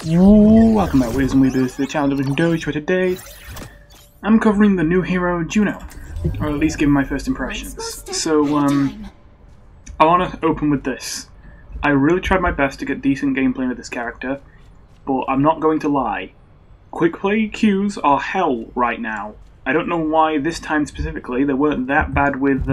Welcome back, ladies and weebers, to the channel of Doge, where today I'm covering the new hero JUNO, or at least giving my first impressions. So, I want to open with this. I really tried my best to get decent gameplay with this character, but I'm not going to lie. Quick play queues are hell right now. I don't know why this time specifically. They weren't that bad with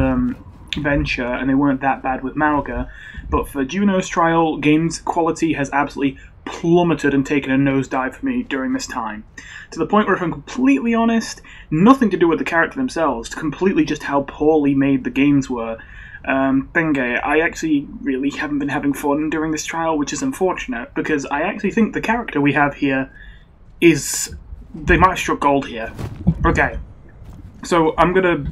Venture, and they weren't that bad with Malga, but for JUNO's trial, games quality has absolutely plummeted and taken a nosedive for me during this time. To the point where, if I'm completely honest, nothing to do with the character themselves, completely just how poorly made the games were. I actually really haven't been having fun during this trial, which is unfortunate, because I actually think the character we have here is... they might have struck gold here. Okay, so I'm gonna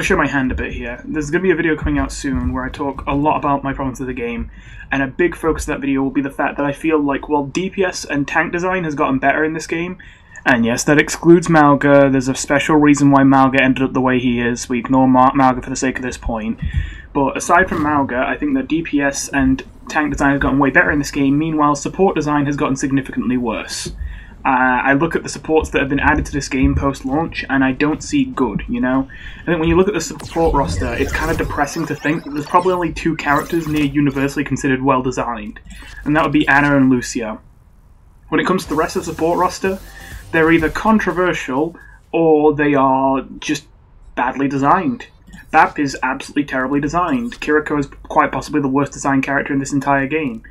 show my hand a bit here. There's gonna be a video coming out soon where I talk a lot about my problems with the game, and a big focus of that video will be the fact that I feel like, while DPS and tank design has gotten better in this game, and yes, that excludes Malga, there's a special reason why Malga ended up the way he is, we ignore Malga for the sake of this point, but aside from Malga, I think that DPS and tank design has gotten way better in this game, meanwhile support design has gotten significantly worse. I look at the supports that have been added to this game post-launch, and I don't see good, you know? I think when you look at the support roster, it's kind of depressing to think that there's probably only two characters near universally considered well-designed, and that would be Anna and Lucia. When it comes to the rest of the support roster, they're either controversial, or they are just badly designed. Bap is absolutely terribly designed. Kiriko is quite possibly the worst designed character in this entire game.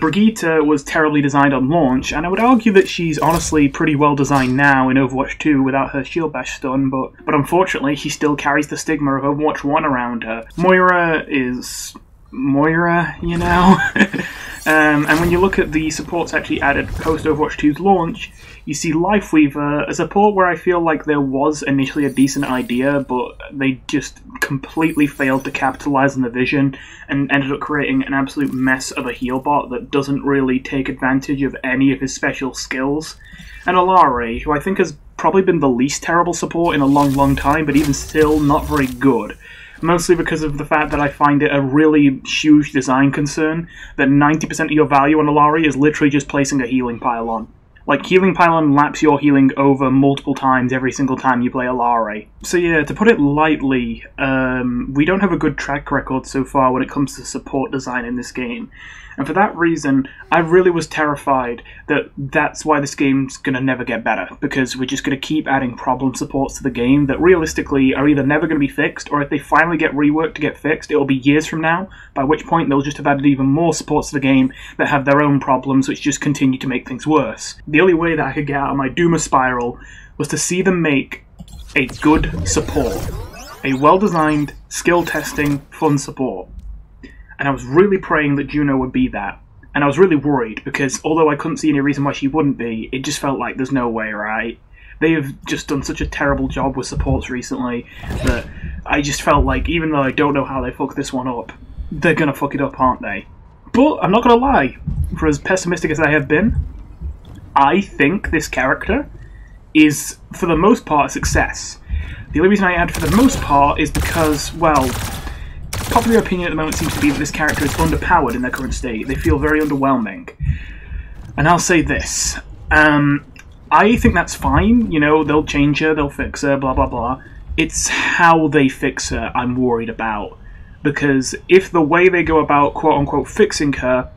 Brigitte was terribly designed on launch, and I would argue that she's honestly pretty well designed now in Overwatch 2 without her shield bash stun, but unfortunately she still carries the stigma of Overwatch 1 around her. Moira is... Moira, you know? And when you look at the supports actually added post-Overwatch 2's launch, you see Lifeweaver, a support where I feel like there was initially a decent idea, but they just completely failed to capitalize on the vision and ended up creating an absolute mess of a heal bot that doesn't really take advantage of any of his special skills. And Alari, who I think has probably been the least terrible support in a long time, but even still not very good. Mostly because of the fact that I find it a really huge design concern that 90% of your value on Alari is literally just placing a healing pylon. Like, healing pylon laps your healing over multiple times every single time you play Alari. So yeah, to put it lightly, we don't have a good track record so far when it comes to support design in this game. And for that reason, I really was terrified that that's why this game's gonna never get better, because we're just gonna keep adding problem supports to the game that realistically are either never gonna be fixed, or if they finally get reworked to get fixed, it'll be years from now, by which point they'll just have added even more supports to the game that have their own problems, which just continue to make things worse. The only way that I could get out of my Doomer spiral was to see them make a good support. A well-designed, skill-testing, fun support. And I was really praying that JUNO would be that. And I was really worried, because although I couldn't see any reason why she wouldn't be, it just felt like there's no way, right? They have just done such a terrible job with supports recently that I just felt like, even though I don't know how they fucked this one up, they're gonna fuck it up, aren't they? But I'm not gonna lie, for as pessimistic as I have been, I think this character is, for the most part, a success. The only reason I add for the most part is because, well, popular opinion at the moment seems to be that this character is underpowered in their current state. They feel very underwhelming. And I'll say this. I think that's fine. You know, they'll change her, they'll fix her, blah blah blah. It's how they fix her I'm worried about. Because if the way they go about quote-unquote fixing her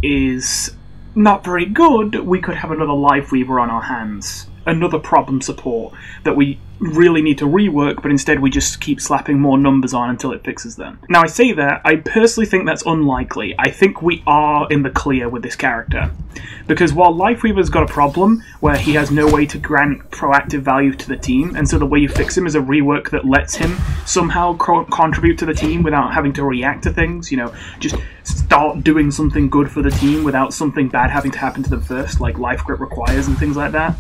is not very good, we could have another Lifeweaver on our hands. Another problem support that we really need to rework, but instead we just keep slapping more numbers on until it fixes them. Now, I say that, I personally think that's unlikely. I think we are in the clear with this character. Because while Lifeweaver's got a problem where he has no way to grant proactive value to the team, and so the way you fix him is a rework that lets him somehow contribute to the team without having to react to things, you know, just start doing something good for the team without something bad having to happen to them first, like Life Grip requires and things like that.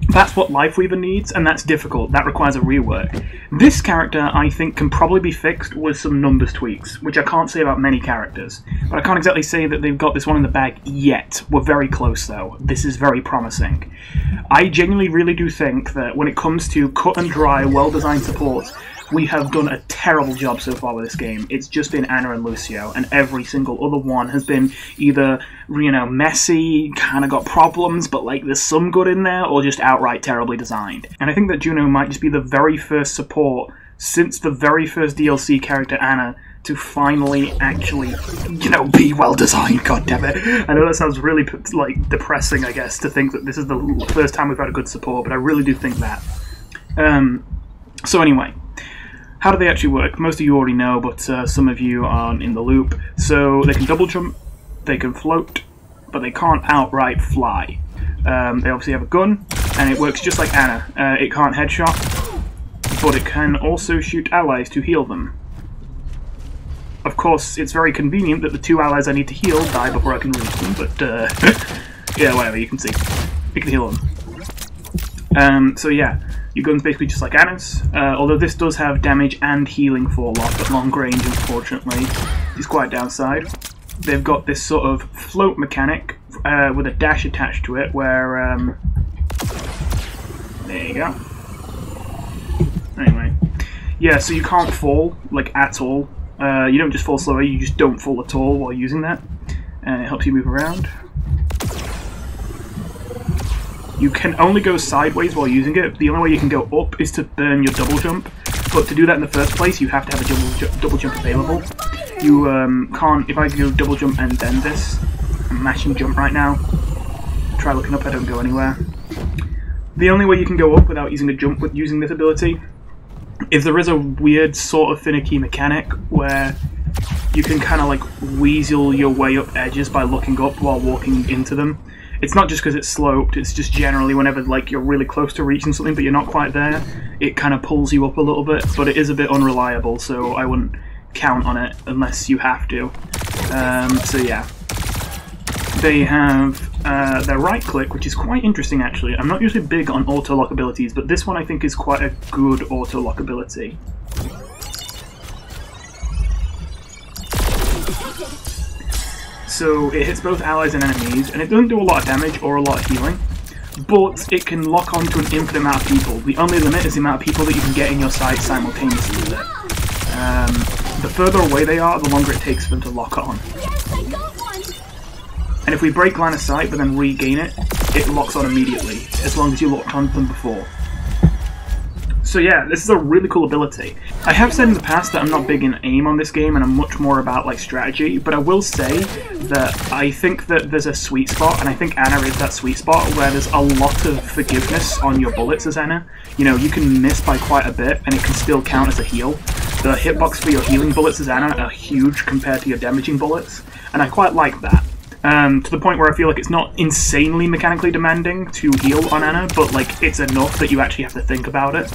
That's what Lifeweaver needs, and that's difficult. That requires a rework. This character, I think, can probably be fixed with some numbers tweaks, which I can't say about many characters. But I can't exactly say that they've got this one in the bag yet. We're very close, though. This is very promising. I genuinely really do think that when it comes to cut and dry, well-designed supports, we have done a terrible job so far with this game. It's just been Anna and Lucio, and every single other one has been either, you know, messy, kind of got problems, but like there's some good in there, or just outright terribly designed. And I think that Juno might just be the very first support since the very first DLC character Anna to finally actually, you know, be well designed. God damn it! I know that sounds really like depressing, I guess, to think that this is the first time we've had a good support, but I really do think that. So anyway, how do they actually work? Most of you already know, but some of you aren't in the loop. So they can double jump, they can float, but they can't outright fly. They obviously have a gun, and it works just like Anna. It can't headshot, but it can also shoot allies to heal them. Of course, it's very convenient that the 2 allies I need to heal die before I can reach them, but yeah, whatever, you can see. You can heal them. So yeah, your gun's basically just like Anna's, although this does have damage and healing fall off at long range, unfortunately. It's quite a downside. They've got this sort of float mechanic with a dash attached to it, where, there you go. Anyway, yeah, so you can't fall, like, at all. You don't just fall slower, you just don't fall at all while using that. And it helps you move around. You can only go sideways while using it. The only way you can go up is to burn your double jump. But to do that in the first place, you have to have a double jump available. You can't, if I go double jump and then this, I'm mashing jump right now. Try looking up, I don't go anywhere. The only way you can go up without using a jump with using this ability is there is a weird sort of finicky mechanic where you can kind of like weasel your way up edges by looking up while walking into them. It's not just because it's sloped, it's just generally whenever like you're really close to reaching something but you're not quite there, it kind of pulls you up a little bit, but it is a bit unreliable, so I wouldn't count on it unless you have to. So yeah. They have their right click, which is quite interesting actually. I'm not usually big on auto lock abilities, but this one I think is quite a good auto lock ability. So it hits both allies and enemies, and it doesn't do a lot of damage or a lot of healing, but it can lock on to an infinite amount of people. The only limit is the amount of people that you can get in your sight simultaneously with it. The further away they are, the longer it takes for them to lock on. And if we break line of sight but then regain it, it locks on immediately, as long as you locked on to them before. So yeah, this is a really cool ability. I have said in the past that I'm not big in aim on this game and I'm much more about like strategy, but I will say that I think that there's a sweet spot, and I think Anna is that sweet spot where there's a lot of forgiveness on your bullets as Anna. You know, you can miss by quite a bit and it can still count as a heal. The hitbox for your healing bullets as Anna are huge compared to your damaging bullets, and I quite like that. To the point where I feel like it's not insanely mechanically demanding to heal on Anna, but like it's enough that you actually have to think about it.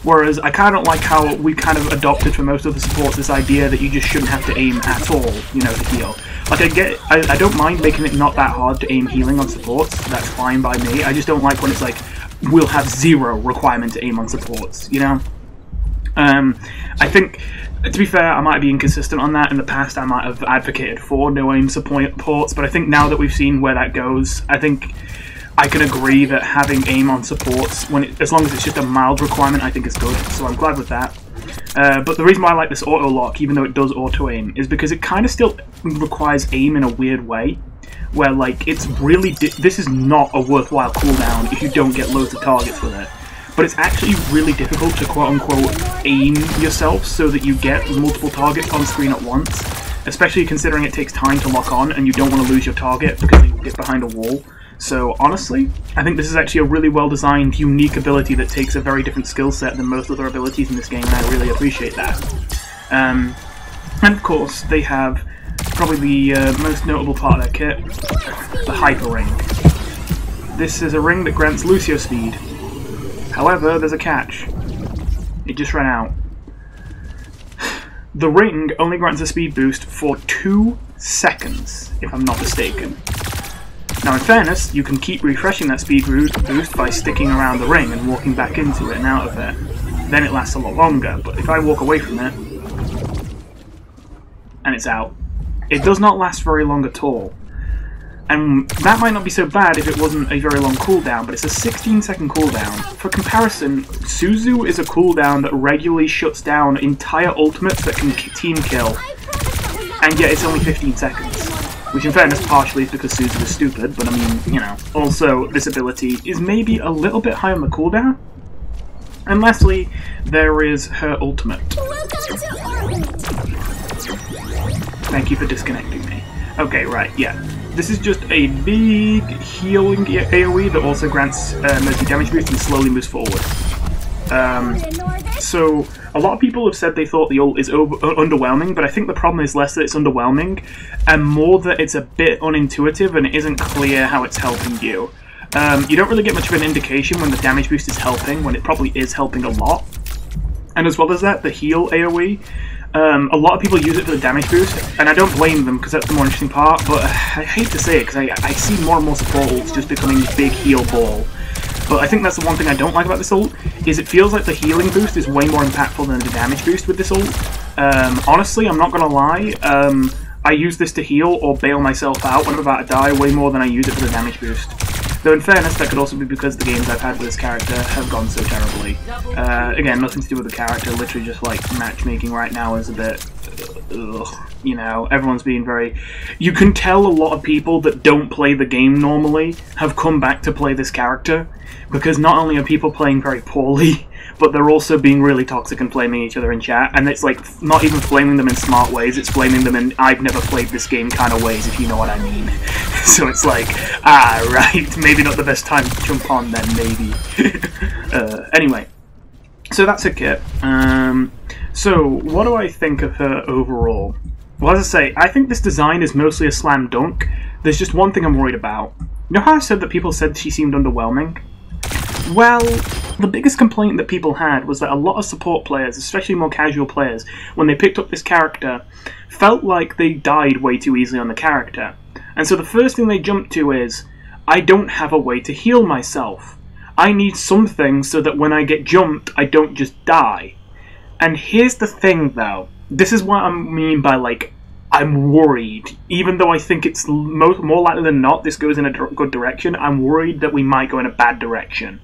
Whereas I kind of don't like how we kind of adopted for most of the supports this idea that you just shouldn't have to aim at all, you know, to heal. Like I don't mind making it not that hard to aim healing on supports, that's fine by me. I just don't like when it's like, we'll have 0 requirement to aim on supports, you know? I think, to be fair, I might be inconsistent on that. In the past, I might have advocated for no aim supports, but I think now that we've seen where that goes, I think I can agree that having aim on supports, as long as it's just a mild requirement, I think is good, so I'm glad with that. But the reason why I like this auto-lock, even though it does auto-aim, is because it kind of still requires aim in a weird way, where, like, it's really... this is not a worthwhile cooldown if you don't get loads of targets with it. But it's actually really difficult to quote-unquote aim yourself so that you get multiple targets on screen at once, especially considering it takes time to lock on and you don't want to lose your target because you get behind a wall. So honestly, I think this is actually a really well-designed, unique ability that takes a very different skill set than most other abilities in this game, and I really appreciate that. And of course, they have probably the most notable part of their kit, the Hyper Ring. This is a ring that grants Lucio speed. However, there's a catch. It just ran out. The ring only grants a speed boost for 2 seconds, if I'm not mistaken. Now in fairness, you can keep refreshing that speed boost by sticking around the ring and walking back into it and out of it. Then it lasts a lot longer, but if I walk away from it, and it's out, it does not last very long at all. And that might not be so bad if it wasn't a very long cooldown, but it's a 16-second cooldown. For comparison, Suzu is a cooldown that regularly shuts down entire ultimates that can team kill, and yet it's only 15 seconds. Which in fairness partially is because Suzu is stupid, but I mean, you know, also this ability is maybe a little bit high on the cooldown. And lastly, there is her ultimate. Thank you for disconnecting me. Okay, right, yeah. This is just a big healing AoE that also grants Mercy damage boost and slowly moves forward. So, a lot of people have said they thought the ult is underwhelming, but I think the problem is less that it's underwhelming, and more that it's a bit unintuitive and it isn't clear how it's helping you. You don't really get much of an indication when the damage boost is helping, when it probably is helping a lot. And as well as that, the heal AoE, a lot of people use it for the damage boost, and I don't blame them because that's the more interesting part, but I hate to say it because I see more and more support ults just becoming big heal ball. But I think that's the one thing I don't like about this ult, is it feels like the healing boost is way more impactful than the damage boost with this ult. Honestly, I'm not gonna lie, I use this to heal or bail myself out when I'm about to die way more than I use it for the damage boost. Though in fairness, that could also be because the games I've had with this character have gone so terribly. Again, nothing to do with the character, literally just like matchmaking right now is a bit... ugh, you know, everyone's being very... You can tell a lot of people that don't play the game normally have come back to play this character, because not only are people playing very poorly, but they're also being really toxic and flaming each other in chat, and it's like, not even flaming them in smart ways, it's flaming them in I've never played this game kind of ways, if you know what I mean. So it's like, right, maybe not the best time to jump on then, maybe. Anyway, so that's a kit. So, what do I think of her overall? Well, as I say, I think this design is mostly a slam dunk. There's just one thing I'm worried about. You know how I said that people said she seemed underwhelming? Well, the biggest complaint that people had was that a lot of support players, especially more casual players, when they picked up this character, felt like they died way too easily on the character. And so the first thing they jumped to is, I don't have a way to heal myself. I need something so that when I get jumped, I don't just die. And here's the thing, though. This is what I mean by, like, I'm worried. Even though I think it's more likely than not this goes in a good direction, I'm worried that we might go in a bad direction.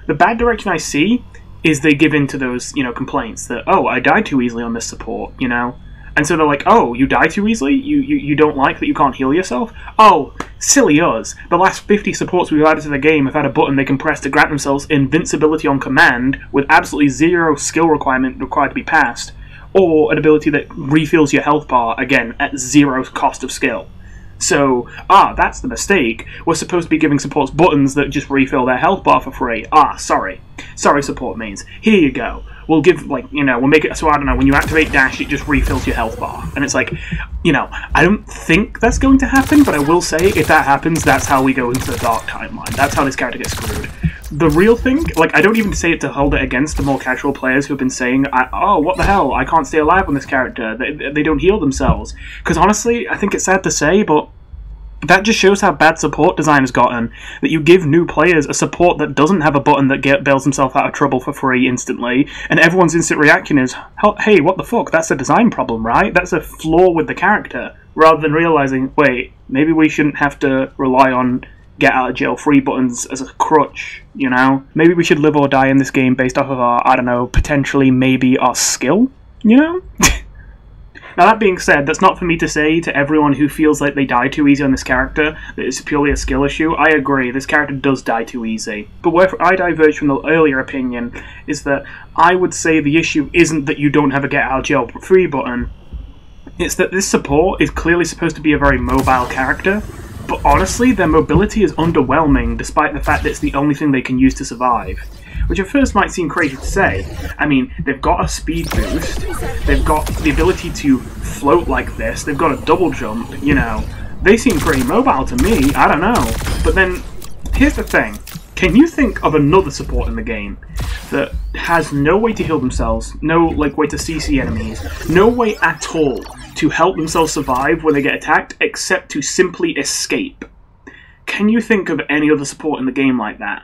The bad direction I see is they give in to those, you know, complaints that, oh, I died too easily on this support, you know? And so they're like, oh, you die too easily? You don't like that you can't heal yourself? Oh, silly us. The last 50 supports we've added to the game have had a button they can press to grant themselves invincibility on command with absolutely zero skill requirement required to be passed, or an ability that refills your health bar, again, at zero cost of skill. So, that's the mistake. We're supposed to be giving supports buttons that just refill their health bar for free. Sorry. Sorry, support mains. Here you go. We'll give, like, you know, we'll make it so, I don't know, when you activate dash, it just refills your health bar. And it's like, you know, I don't think that's going to happen, but I will say, if that happens, that's how we go into the Dark timeline. That's how this character gets screwed. The real thing, like, I don't even say it to hold it against the more casual players who've been saying, oh, what the hell, I can't stay alive on this character, they don't heal themselves. Because honestly, I think it's sad to say, but that just shows how bad support design has gotten, that you give new players a support that doesn't have a button that bails himself out of trouble for free instantly, and everyone's instant reaction is, hey, what the fuck, that's a design problem, right? That's a flaw with the character, rather than realizing, wait, maybe we shouldn't have to rely on get out of jail free buttons as a crutch, you know? Maybe we should live or die in this game based off of our, I don't know, potentially maybe our skill, you know? Now that being said, that's not for me to say to everyone who feels like they die too easy on this character, that it's purely a skill issue. I agree, this character does die too easy. But where I diverge from the earlier opinion is that I would say the issue isn't that you don't have a get out of jail free button, it's that this support is clearly supposed to be a very mobile character, but honestly, their mobility is underwhelming despite the fact that it's the only thing they can use to survive. Which at first might seem crazy to say. I mean, they've got a speed boost, they've got the ability to float like this, they've got a double jump, you know. They seem pretty mobile to me, I don't know. But then, here's the thing. Can you think of another support in the game that has no way to heal themselves, no like way to CC enemies, no way at all to help themselves survive when they get attacked, except to simply escape? Can you think of any other support in the game like that?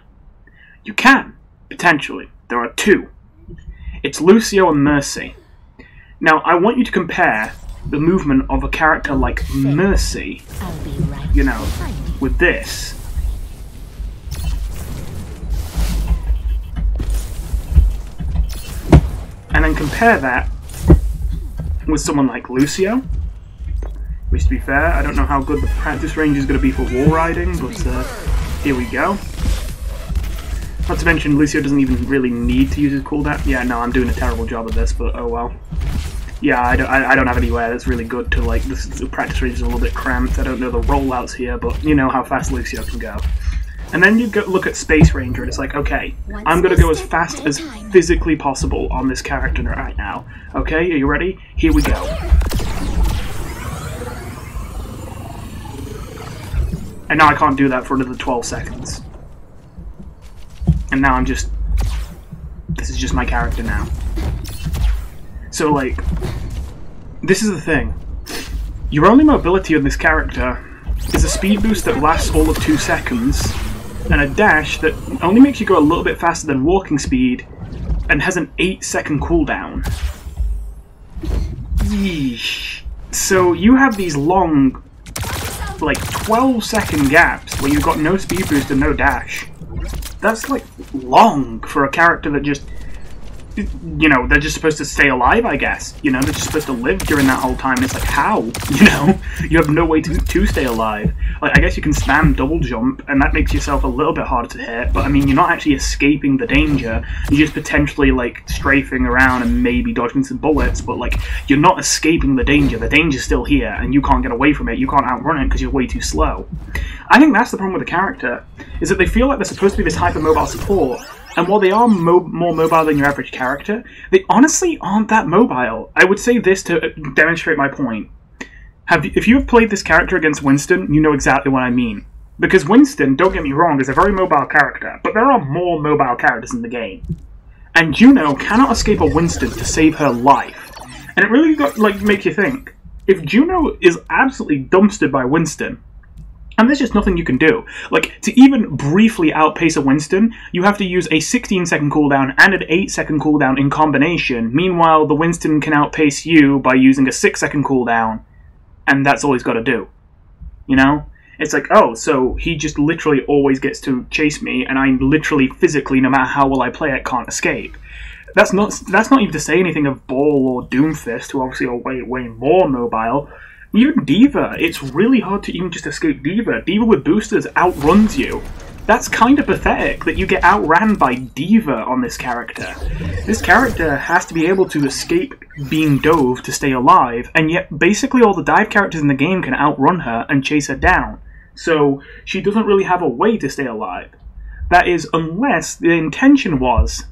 You can. Potentially. There are two. It's Lucio and Mercy. Now, I want you to compare the movement of a character like Mercy, you know, with this. And then compare that with someone like Lucio, which, to be fair, I don't know how good the practice range is going to be for wall riding, but here we go. Not to mention, Lucio doesn't even really need to use his cooldown. Yeah, no, I'm doing a terrible job of this, but oh well. Yeah, I don't have anywhere that's really good to, like, the practice range is a little bit cramped. I don't know the rollouts here, but you know how fast Lucio can go. And then you go look at Space Ranger, and it's like, okay, I'm going to go as fast as physically possible on this character right now. Okay, are you ready? Here we go. And now I can't do that for another 12 seconds. And now I'm just... This is just my character now. So, like, this is the thing. Your only mobility of this character is a speed boost that lasts all of 2 seconds, and a dash that only makes you go a little bit faster than walking speed, and has an 8-second cooldown. Yeesh. So you have these long, like 12-second gaps where you've got no speed boost and no dash. That's like long for a character that just, you know, they're just supposed to stay alive, I guess. You know, they're just supposed to live during that whole time. It's like, how? You know? You have no way to stay alive. Like, I guess you can spam double jump, and that makes yourself a little bit harder to hit, but I mean, you're not actually escaping the danger. You're just potentially, like, strafing around and maybe dodging some bullets, but, like, you're not escaping the danger. The danger's still here, and you can't get away from it. You can't outrun it because you're way too slow. I think that's the problem with the character, is that they feel like they're supposed to be this hyper-mobile support, and while they are more mobile than your average character, they honestly aren't that mobile. I would say this to demonstrate my point. If you have played this character against Winston, you know exactly what I mean. Because Winston, don't get me wrong, is a very mobile character, but there are more mobile characters in the game. And JUNO cannot escape a Winston to save her life. And it really makes you think, if JUNO is absolutely dumpstered by Winston, and there's just nothing you can do. Like, to even briefly outpace a Winston, you have to use a 16-second cooldown and an 8-second cooldown in combination. Meanwhile, the Winston can outpace you by using a 6-second cooldown, and that's all he's got to do. You know? It's like, oh, so he just literally always gets to chase me, and I literally, physically, no matter how well I play it, can't escape. That's not even to say anything of Ball or Doomfist, who obviously are way more mobile. Even D.Va, it's really hard to even just escape D.Va. D.Va with boosters outruns you. That's kind of pathetic that you get outran by D.Va on this character. This character has to be able to escape being dove to stay alive, and yet basically all the dive characters in the game can outrun her and chase her down. So she doesn't really have a way to stay alive. That is, unless the intention was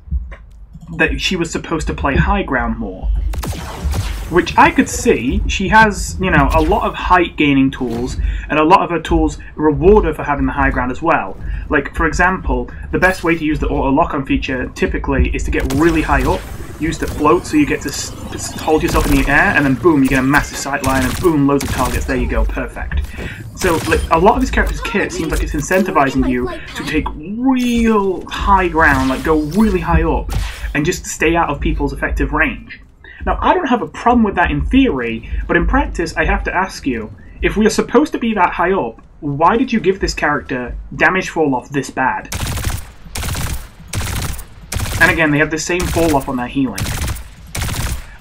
that she was supposed to play high ground more. Which I could see. She has, you know, a lot of height gaining tools, and a lot of her tools reward her for having the high ground as well. Like, for example, the best way to use the auto lock-on feature typically is to get really high up, use the float so you get to hold yourself in the air, and then boom, you get a massive sight line, and boom, loads of targets, there you go, perfect. So, like, a lot of this character's kit seems like it's incentivizing you to take real high ground, like go really high up, and just stay out of people's effective range. Now, I don't have a problem with that in theory, but in practice, I have to ask you, if we are supposed to be that high up, why did you give this character damage fall-off this bad? And again, they have the same fall-off on their healing.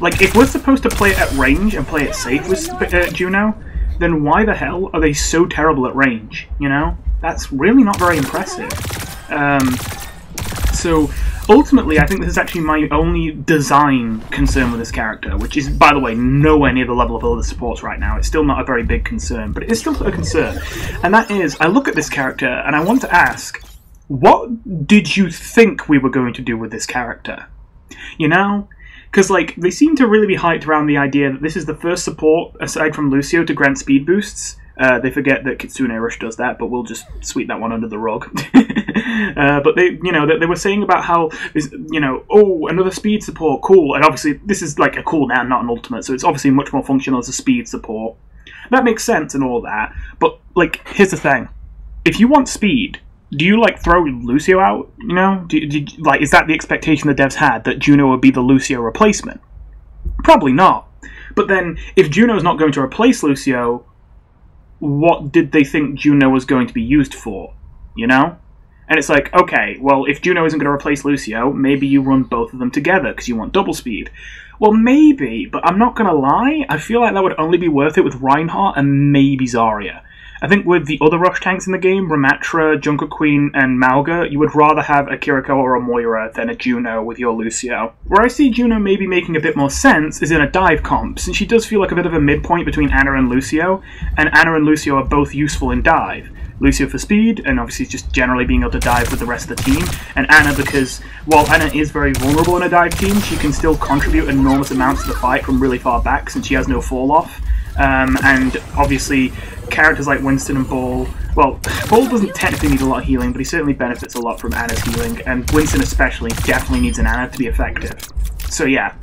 Like, if we're supposed to play it at range and play it safe with JUNO, then why the hell are they so terrible at range, you know? That's really not very impressive. So, ultimately, I think this is actually my only design concern with this character, which is, by the way, nowhere near the level of other supports right now. It's still not a very big concern, but it is still a concern. And that is, I look at this character and I want to ask, what did you think we were going to do with this character? You know? Because, like, they seem to really be hyped around the idea that this is the first support, aside from Lucio, to grant speed boosts. They forget that Kitsune Rush does that, but we'll just sweep that one under the rug. But they, you know, they were saying about how, you know, oh, another speed support, cool. And obviously, this is like a cooldown, not an ultimate, so it's obviously much more functional as a speed support. That makes sense and all that, but, like, here's the thing. If you want speed, do you, like, throw Lucio out, you know? Like, is that the expectation the devs had, that JUNO would be the Lucio replacement? Probably not. But then, if Juno's not going to replace Lucio, what did they think Juno was going to be used for? You know? And it's like, okay, well, if Juno isn't going to replace Lucio, maybe you run both of them together because you want double speed. Well, maybe, but I'm not going to lie, I feel like that would only be worth it with Reinhardt and maybe Zarya. I think with the other rush tanks in the game, Ramatra, Junker Queen, and Malga, you would rather have a Kiriko or a Moira than a Juno with your Lucio. Where I see Juno maybe making a bit more sense is in a dive comp, since she does feel like a bit of a midpoint between Ana and Lucio, and Ana and Lucio are both useful in dive. Lucio for speed, and obviously just generally being able to dive with the rest of the team, and Ana because, while Ana is very vulnerable in a dive team, she can still contribute enormous amounts to the fight from really far back since she has no fall-off. And obviously, characters like Winston and Ball, well, Ball doesn't technically need a lot of healing, but he certainly benefits a lot from Ana's healing, and Winston especially definitely needs an Ana to be effective. So yeah,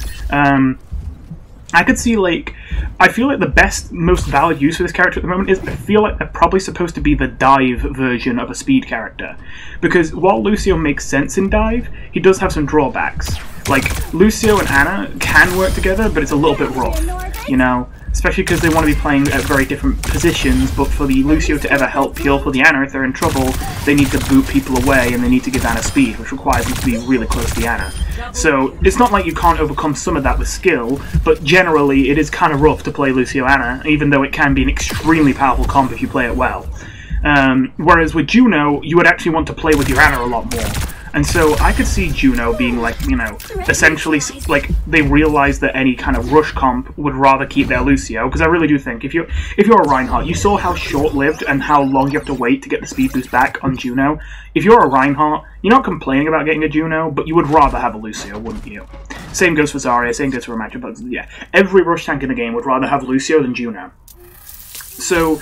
I could see, like, I feel like the best, most valid use for this character at the moment is, I feel like they're probably supposed to be the dive version of a speed character. Because while Lucio makes sense in dive, he does have some drawbacks. Like, Lucio and Ana can work together, but it's a little bit rough, you know? Especially because they want to be playing at very different positions, but for the Lucio to ever help heal for the Ana, if they're in trouble, they need to boot people away, and they need to give Ana speed, which requires them to be really close to the Ana. So, it's not like you can't overcome some of that with skill, but generally it is kind of rough to play Lucio Ana, even though it can be an extremely powerful comp if you play it well. Whereas with Juno, you would actually want to play with your Ana a lot more. And so I could see Juno being like, you know, essentially, like, they realize that any kind of rush comp would rather keep their Lucio, because I really do think, if you're a Reinhardt, you saw how short-lived and how long you have to wait to get the speed boost back on Juno. If you're a Reinhardt, you're not complaining about getting a Juno, but you would rather have a Lucio, wouldn't you? Same goes for Zarya, same goes for Ramatra, but yeah, every rush tank in the game would rather have Lucio than Juno. So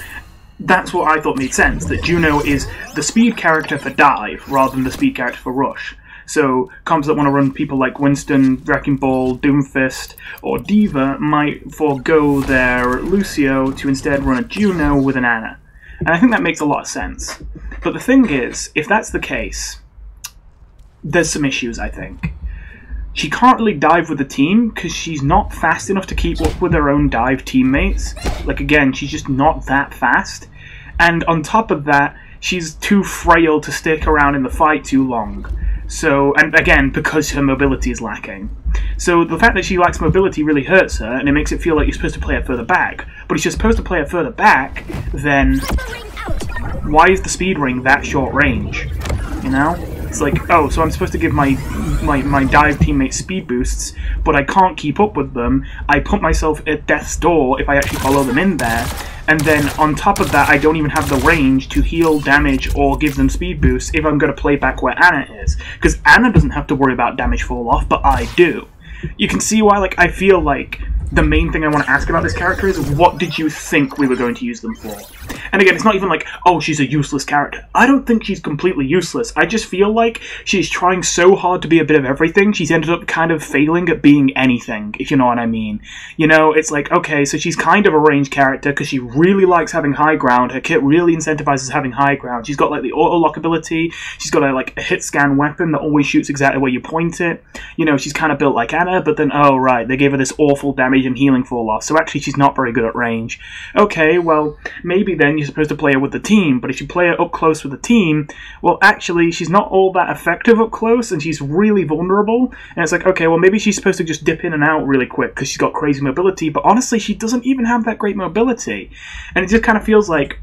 that's what I thought made sense, that Juno is the speed character for dive, rather than the speed character for rush. So, comps that want to run people like Winston, Wrecking Ball, Doomfist, or D.Va might forego their Lucio to instead run a Juno with an Ana. And I think that makes a lot of sense. But the thing is, if that's the case, there's some issues, I think. She can't really dive with the team, because she's not fast enough to keep up with her own dive teammates. Like, again, she's just not that fast. And on top of that, she's too frail to stick around in the fight too long. So, and again, because her mobility is lacking. So the fact that she lacks mobility really hurts her, and it makes it feel like you're supposed to play her further back. But if you're supposed to play her further back, then why is the speed ring that short range? You know? It's like, oh, so I'm supposed to give my dive teammates speed boosts, but I can't keep up with them. I put myself at death's door if I actually follow them in there, and then on top of that, I don't even have the range to heal damage or give them speed boosts if I'm going to play back where Ana is. Because Ana doesn't have to worry about damage fall off, but I do. You can see why, like, I feel like the main thing I want to ask about this character is, what did you think we were going to use them for? And again, it's not even like, oh, she's a useless character. I don't think she's completely useless. I just feel like she's trying so hard to be a bit of everything, she's ended up kind of failing at being anything, if you know what I mean. You know, it's like, okay, so she's kind of a ranged character because she really likes having high ground. Her kit really incentivizes having high ground. She's got, like, the auto-lock ability. She's got, a hit scan weapon that always shoots exactly where you point it. You know, she's kind of built like Ana, but then, oh, right, they gave her this awful damage and healing fall off, so actually she's not very good at range. Okay, well, maybe then you're supposed to play her with the team, but if you play her up close with the team, well, actually, she's not all that effective up close, and she's really vulnerable, and it's like, okay, well, maybe she's supposed to just dip in and out really quick, because she's got crazy mobility, but honestly, she doesn't even have that great mobility, and it just kind of feels like,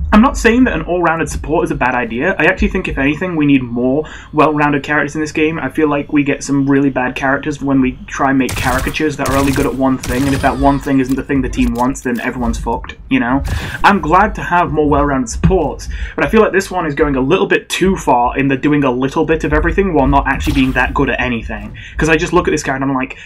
I'm not saying that an all-rounded support is a bad idea. I actually think, if anything, we need more well-rounded characters in this game. I feel like we get some really bad characters when we try and make caricatures that are only good at one thing, and if that one thing isn't the thing the team wants, then everyone's fucked, you know? I'm glad to have more well-rounded supports, but I feel like this one is going a little bit too far in the doing a little bit of everything while not actually being that good at anything. Because I just look at this character and I'm like,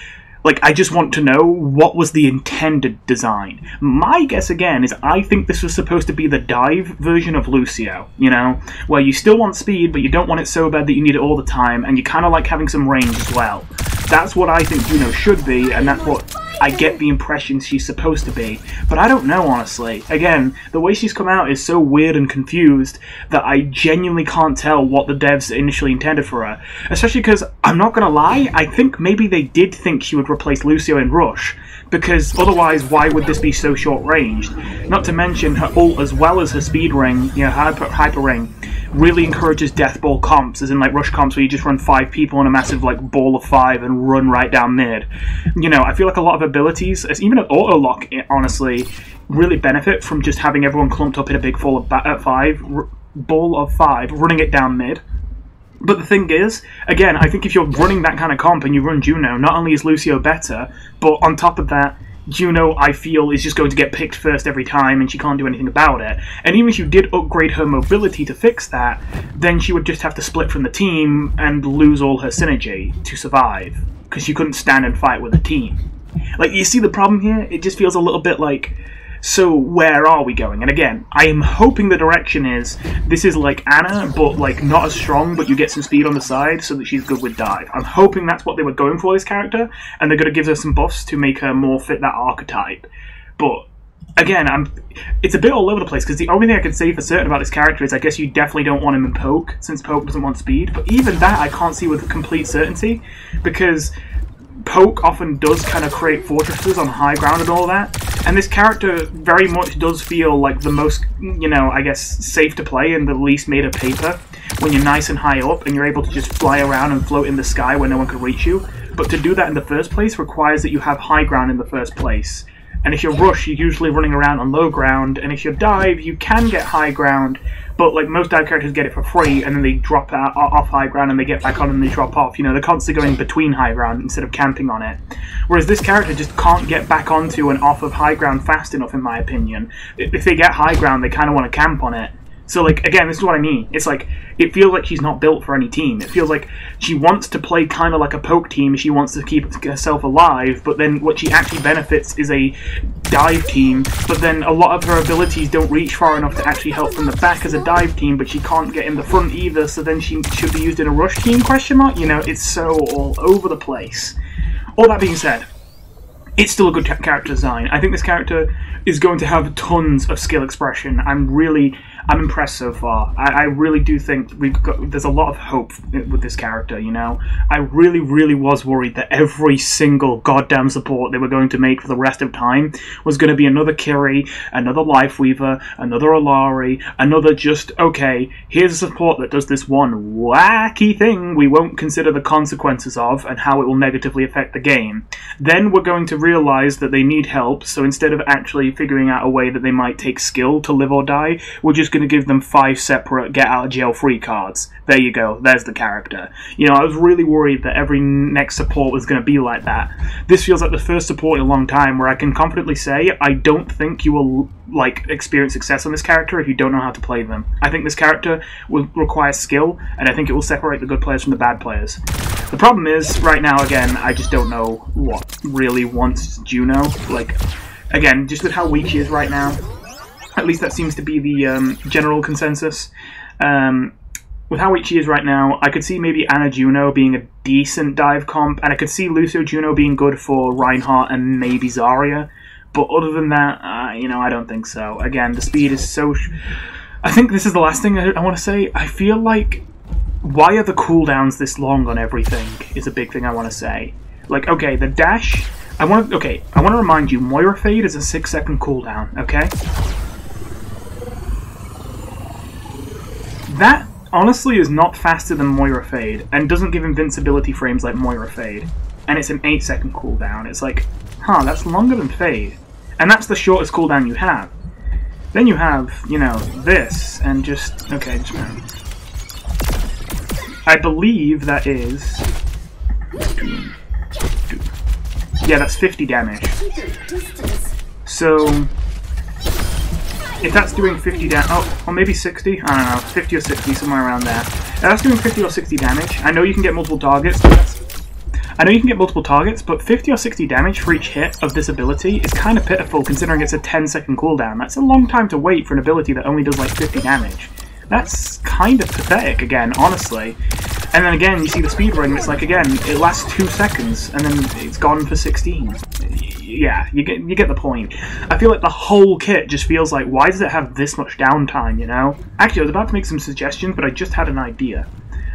I just want to know what was the intended design. My guess, again, is I think this was supposed to be the dive version of Lucio, you know? Where you still want speed, but you don't want it so bad that you need it all the time, and you kind of like having some range as well. That's what I think Juno should be, and that's what I get the impression she's supposed to be. But I don't know, honestly. Again, the way she's come out is so weird and confused that I genuinely can't tell what the devs initially intended for her. Especially because, I'm not gonna lie, I think maybe they did think she would replace Lucio in Rush, because otherwise why would this be so short-ranged? Not to mention her ult as well as her speed ring, you know, hyper ring, really encourages death ball comps, as in like Rush comps where you just run 5 people in a massive like ball of 5 and run right down mid. You know, I feel like a lot of abilities, even an auto lock, honestly, really benefit from just having everyone clumped up in a big ball of 5, running it down mid. But the thing is, again, I think if you're running that kind of comp and you run JUNO, not only is Lucio better, but on top of that, JUNO, I feel, is just going to get picked first every time and she can't do anything about it. And even if you did upgrade her mobility to fix that, then she would just have to split from the team and lose all her synergy to survive, because she couldn't stand and fight with a team. Like, you see the problem here? It just feels a little bit like, so where are we going? And again, I am hoping the direction is, this is like Anna, but like not as strong, but you get some speed on the side so that she's good with dive. I'm hoping that's what they were going for this character, and they're going to give her some buffs to make her more fit that archetype. But again, it's a bit all over the place, because the only thing I can say for certain about this character is I guess you definitely don't want him in poke, since poke doesn't want speed. But even that I can't see with complete certainty, because poke often does kind of create fortresses on high ground and all that, and this character very much does feel like the most, you know, I guess, safe to play and the least made of paper, when you're nice and high up and you're able to just fly around and float in the sky where no one can reach you. But to do that in the first place requires that you have high ground in the first place. And if you're Rush, you're usually running around on low ground, and if you're dive, you can get high ground, but like most dive characters get it for free, and then they drop out off high ground and they get back on and they drop off. You know, they're constantly going between high ground instead of camping on it. Whereas this character just can't get back onto and off of high ground fast enough, in my opinion. If they get high ground, they kind of want to camp on it. So, like, again, this is what I mean. It's like, it feels like she's not built for any team. It feels like she wants to play kind of like a poke team. She wants to keep herself alive, but then what she actually benefits is a dive team, but then a lot of her abilities don't reach far enough to actually help from the back as a dive team, but she can't get in the front either, so then she should be used in a Rush team, question mark? You know, it's so all over the place. All that being said, it's still a good character design. I think this character is going to have tons of skill expression. I'm impressed so far. I really do think there's a lot of hope with this character, you know? I really was worried that every single goddamn support they were going to make for the rest of time was going to be another Kiri, another Lifeweaver, another Alari, another just, okay, here's a support that does this one wacky thing we won't consider the consequences of and how it will negatively affect the game. Then we're going to realize that they need help, so instead of actually figuring out a way that they might take skill to live or die, we're just going to give them 5 separate get-out-of-jail-free cards. There you go, there's the character. You know, I was really worried that every next support was going to be like that. This feels like the first support in a long time where I can confidently say I don't think you will, like, experience success on this character if you don't know how to play them. I think this character will require skill, and I think it will separate the good players from the bad players. The problem is, right now, again, I just don't know what really wants JUNO. Like, again, just with how weak she is right now, at least that seems to be the general consensus. With how weak she is right now, I could see maybe Anna JUNO being a decent dive comp, and I could see Lucio JUNO being good for Reinhardt and maybe Zarya. But other than that, you know, I don't think so. Again, the speed is so... I think this is the last thing I want to say. I feel like, why are the cooldowns this long on everything is a big thing I want to say. Like, okay, the dash... I want to remind you, Moira Fade is a 6-second cooldown, okay? That, honestly, is not faster than Moira Fade, and doesn't give invincibility frames like Moira Fade. And it's an 8-second cooldown. It's like, huh, that's longer than Fade. And that's the shortest cooldown you have. Then you have, you know, this, and just, okay, just a minute. I believe that is... Yeah, that's 50 damage. So, if that's doing 50 damage, oh, or maybe 60? I don't know, 50 or 60, somewhere around there. If that's doing 50 or 60 damage, I know you can get multiple targets, but 50 or 60 damage for each hit of this ability is kind of pitiful considering it's a 10-second cooldown. That's a long time to wait for an ability that only does like 50 damage. That's kind of pathetic, again, honestly. And then again, you see the speed ring, it's like, again, it lasts 2 seconds, and then it's gone for 16. yeah, you get the point. I feel like the whole kit just feels like, why does it have this much downtime, you know? Actually, I was about to make some suggestions, but I just had an idea.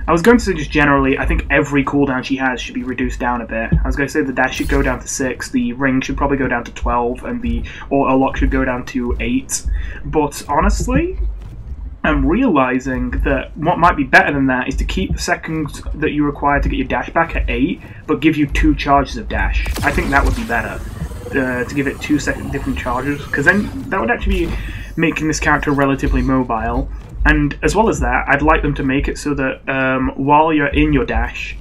I was going to say just generally, I think every cooldown she has should be reduced down a bit. I was going to say the dash should go down to 6, the ring should probably go down to 12, and the auto lock should go down to 8. But honestly, I'm realizing that what might be better than that is to keep the seconds that you require to get your dash back at 8, but give you 2 charges of dash. I think that would be better, to give it 2 different charges, because then that would actually be making this character relatively mobile. And as well as that, I'd like them to make it so that while you're in your dash,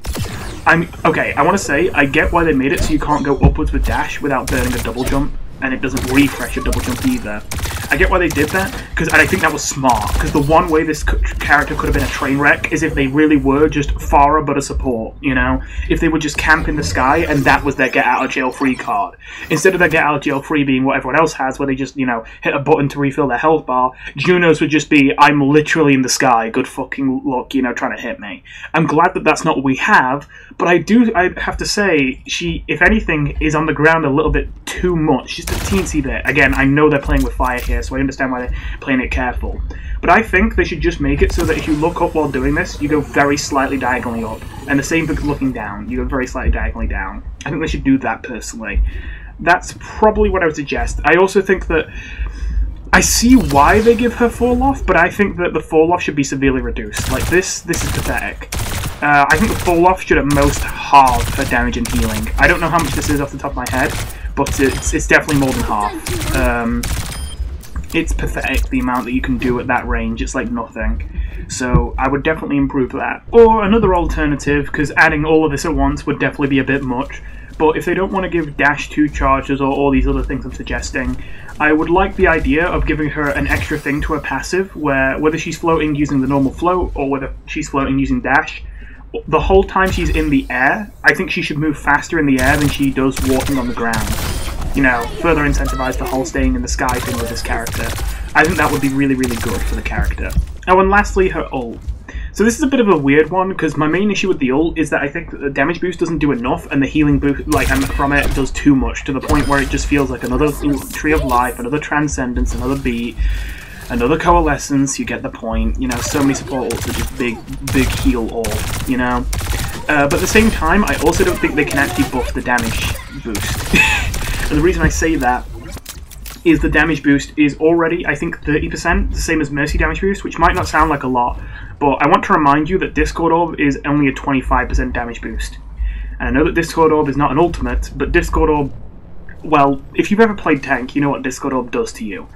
okay, I want to say, I get why they made it so you can't go upwards with dash without burning a double jump, and it doesn't refresh your double jump either. I get why they did that, and I think that was smart, because the one way this character could have been a train wreck is if they really were just Farah but a support, you know? If they would just camp in the sky and that was their get out of jail free card. Instead of their get out of jail free being what everyone else has, where they just, you know, hit a button to refill their health bar, JUNO's would just be, I'm literally in the sky, good fucking luck, you know, trying to hit me. I'm glad that that's not what we have, but I have to say, she, if anything, is on the ground a little bit too much, just a teensy bit. Again, I know they're playing with fire here, so I understand why they're playing it careful. But I think they should just make it so that if you look up while doing this, you go very slightly diagonally up. And the same for looking down, you go very slightly diagonally down. I think they should do that personally. That's probably what I would suggest. I also think that I see why they give her fall off, but I think that the fall off should be severely reduced. Like this is pathetic. I think the fall off should at most halve her damage and healing. I don't know how much this is off the top of my head, but it's definitely more than half. It's pathetic the amount that you can do at that range. It's like nothing. So I would definitely improve that. Or another alternative, because adding all of this at once would definitely be a bit much. But if they don't want to give dash 2 charges or all these other things I'm suggesting, I would like the idea of giving her an extra thing to her passive, where whether she's floating using the normal float or whether she's floating using dash, the whole time she's in the air, I think she should move faster in the air than she does walking on the ground. You know, further incentivize the whole staying in the sky thing with this character. I think that would be really, really good for the character. Oh, and lastly, her ult. So this is a bit of a weird one, because my main issue with the ult is that I think that the damage boost doesn't do enough, and the healing boost, like, from it does too much, to the point where it just feels like another Tree of Life, another Transcendence, another Beat, another Coalescence. You get the point. You know, so many support ults are just big heal all, you know? But at the same time, I also don't think they can actually buff the damage boost. And the reason I say that is the damage boost is already, I think, 30%, the same as Mercy damage boost, which might not sound like a lot, but I want to remind you that Discord Orb is only a 25% damage boost. And I know that Discord Orb is not an ultimate, but Discord Orb, well, if you've ever played tank, you know what Discord Orb does to you.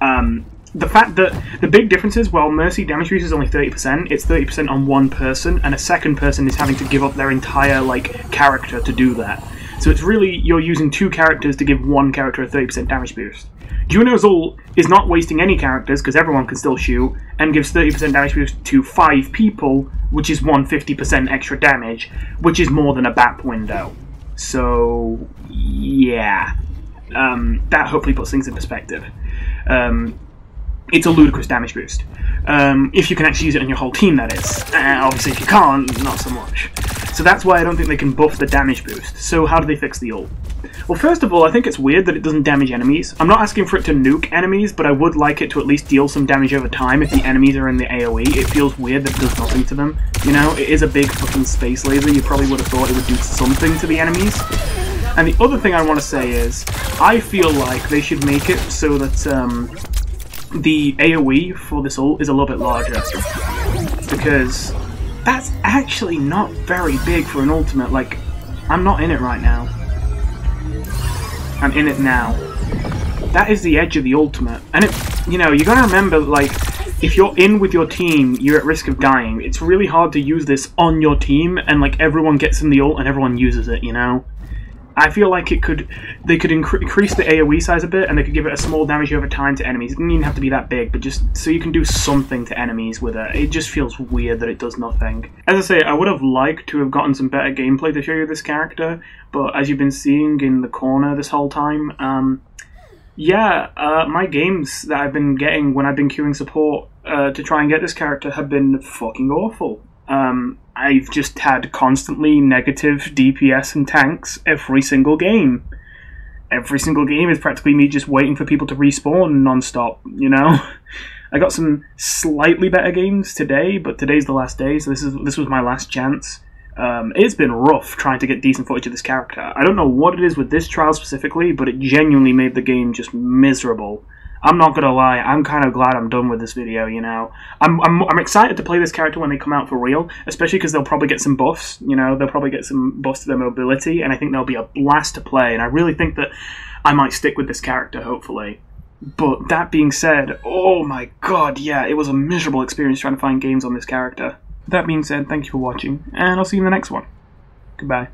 The fact that the big difference is, while Mercy damage boost is only 30%, it's 30% on one person, and a second person is having to give up their entire, like, character to do that. So it's really, you're using 2 characters to give one character a 30% damage boost. JUNO's ult is not wasting any characters, because everyone can still shoot, and gives 30% damage boost to 5 people, which is 150% extra damage, which is more than a BAP window. So, yeah. That hopefully puts things in perspective. It's a ludicrous damage boost. If you can actually use it on your whole team, that is. Obviously, if you can't, not so much. So that's why I don't think they can buff the damage boost. So how do they fix the ult? Well, first of all, I think it's weird that it doesn't damage enemies. I'm not asking for it to nuke enemies, but I would like it to at least deal some damage over time if the enemies are in the AoE. It feels weird that it does nothing to them. You know, it is a big fucking space laser. You probably would have thought it would do something to the enemies. And the other thing I want to say is, I feel like they should make it so that the AoE for this ult is a little bit larger. Because that's actually not very big for an ultimate. Like, I'm not in it right now. I'm in it now. That is the edge of the ultimate. And it, you know, you gotta remember, like, if you're in with your team, you're at risk of dying. It's really hard to use this on your team, and like everyone gets in the ult and everyone uses it, you know? I feel like they could increase the AoE size a bit, and they could give it a small damage over time to enemies. It doesn't even have to be that big, but just so you can do something to enemies with it. It just feels weird that it does nothing. As I say, I would have liked to have gotten some better gameplay to show you this character, but as you've been seeing in the corner this whole time, my games that I've been getting when I've been queuing support to try and get this character have been fucking awful. I've just had constantly negative DPS and tanks every single game. every single game is practically me just waiting for people to respawn non-stop, you know? I got some slightly better games today, but today's the last day, so this was my last chance. It's been rough trying to get decent footage of this character. I don't know what it is with this trial specifically, but it genuinely made the game just miserable. I'm not gonna lie, I'm kind of glad I'm done with this video, you know. I'm excited to play this character when they come out for real, especially because they'll probably get some buffs, you know, they'll probably get some buffs to their mobility, and I think they'll be a blast to play, and I really think that I might stick with this character, hopefully. But that being said, oh my god, yeah, it was a miserable experience trying to find games on this character. That being said, thank you for watching, and I'll see you in the next one. Goodbye.